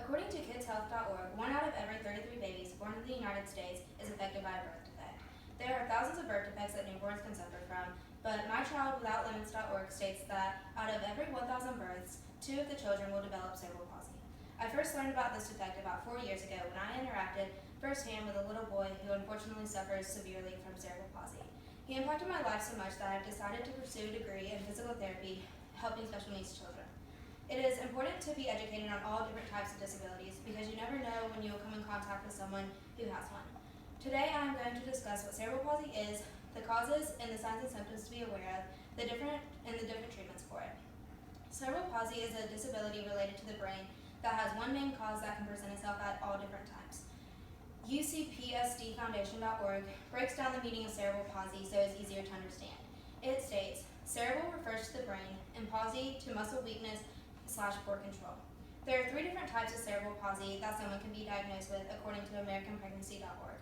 According to kidshealth.org, 1 out of every 33 babies born in the United States is affected by a birth defect. There are thousands of birth defects that newborns can suffer from, but MyChildWithoutLimits.org states that out of every 1,000 births, 2 of the children will develop cerebral palsy. I first learned about this defect about 4 years ago when I interacted firsthand with a little boy who unfortunately suffers severely from cerebral palsy. He impacted my life so much that I've decided to pursue a degree in physical therapy helping special needs children. It is important to be educated on all different types of disabilities because you never know when you will come in contact with someone who has one. Today I am going to discuss what cerebral palsy is, the causes and the signs and symptoms to be aware of, the different treatments for it. Cerebral palsy is a disability related to the brain that has one main cause that can present itself at all different times. UCPSDFoundation.org breaks down the meaning of cerebral palsy so it's easier to understand. It states, cerebral refers to the brain and palsy to muscle weakness/poor control. There are 3 different types of cerebral palsy that someone can be diagnosed with according to AmericanPregnancy.org.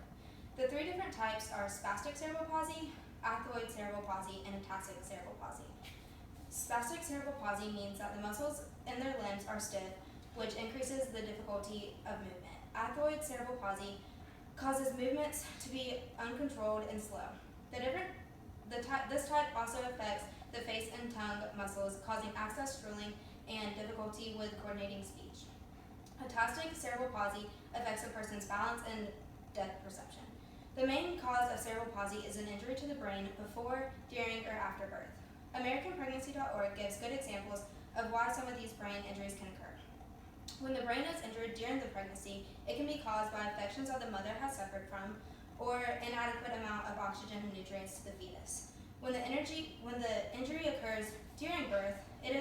The 3 different types are spastic cerebral palsy, athoid cerebral palsy, and ataxic cerebral palsy. Spastic cerebral palsy means that the muscles in their limbs are stiff, which increases the difficulty of movement. Athoid cerebral palsy causes movements to be uncontrolled and slow. This type also affects the face and tongue muscles, causing access drooling and difficulty with coordinating speech. Ataxic cerebral palsy affects a person's balance and depth perception. The main cause of cerebral palsy is an injury to the brain before, during, or after birth. AmericanPregnancy.org gives good examples of why some of these brain injuries can occur. When the brain is injured during the pregnancy, it can be caused by infections that the mother has suffered from or inadequate amount of oxygen and nutrients to the fetus. When the injury occurs during birth, it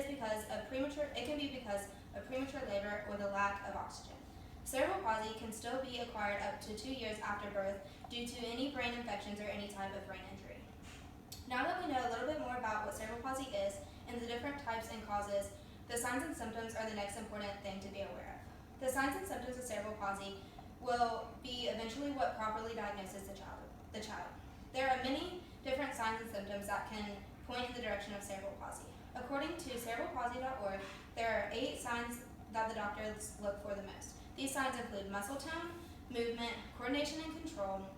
can be because of premature labor or the lack of oxygen. Cerebral palsy can still be acquired up to 2 years after birth due to any brain infections or any type of brain injury. Now that we know a little bit more about what cerebral palsy is and the different types and causes, the signs and symptoms are the next important thing to be aware of. The signs and symptoms of cerebral palsy will be eventually what properly diagnoses the child. There are many different signs and symptoms that can point in the direction of cerebral palsy. According to cerebralpalsy.org, there are 8 signs that the doctors look for the most. These signs include muscle tone, movement, coordination and control,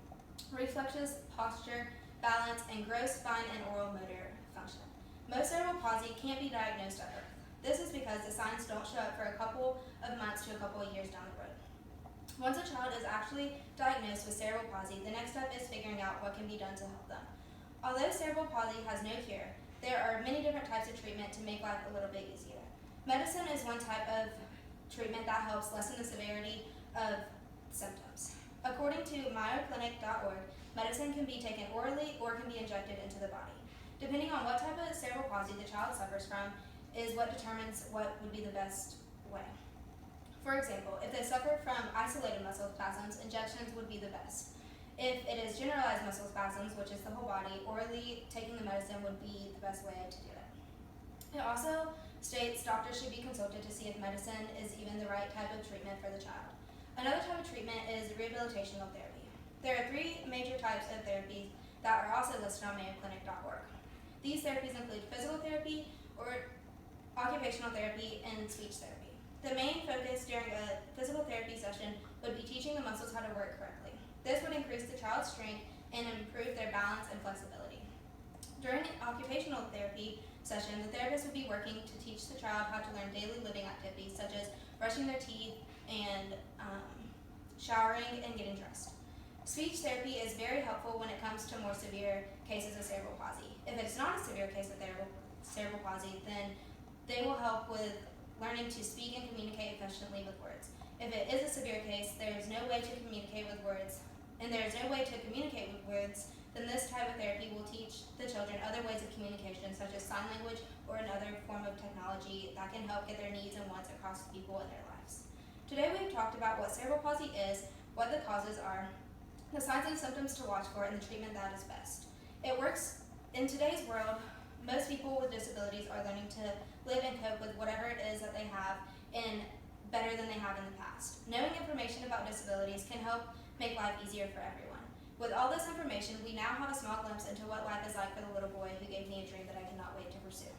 reflexes, posture, balance, and gross fine and oral motor function. Most cerebral palsy can't be diagnosed at birth. This is because the signs don't show up for a couple of months to a couple of years down the road. Once a child is actually diagnosed with cerebral palsy, the next step is figuring out what can be done to help them. Although cerebral palsy has no cure, there are many different types of treatment to make life a little bit easier. Medicine is one type of treatment that helps lessen the severity of symptoms. According to MayoClinic.org, medicine can be taken orally or can be injected into the body. Depending on what type of cerebral palsy the child suffers from is what determines what would be the best way. For example, if they suffer from isolated muscle spasms, injections would be the best. If it is generalized muscle spasms, which is the whole body, orally taking the medicine would be the best way to do it. It also states doctors should be consulted to see if medicine is even the right type of treatment for the child. Another type of treatment is rehabilitational therapy. There are 3 major types of therapies that are also listed on MayoClinic.org. These therapies include physical therapy, or occupational therapy, and speech therapy. The main focus during a physical therapy session would be teaching the muscles how to work correctly. This would increase the child's strength and improve their balance and flexibility. During an occupational therapy session, the therapist would be working to teach the child how to learn daily living activities such as brushing their teeth and showering and getting dressed. Speech therapy is very helpful when it comes to more severe cases of cerebral palsy. If it's not a severe case of cerebral palsy, then they will help with learning to speak and communicate efficiently with words. If it is a severe case, there is no way to communicate with words, then this type of therapy will teach the children other ways of communication, such as sign language or another form of technology that can help get their needs and wants across to people in their lives. Today we've talked about what cerebral palsy is, what the causes are, the signs and symptoms to watch for, and the treatment that is best. It works in today's world. Most people with disabilities are learning to live and cope with whatever it is that they have and better than they have in the past. Knowing information about disabilities can help make life easier for everyone. With all this information, we now have a small glimpse into what life is like for the little boy who gave me a dream that I cannot wait to pursue.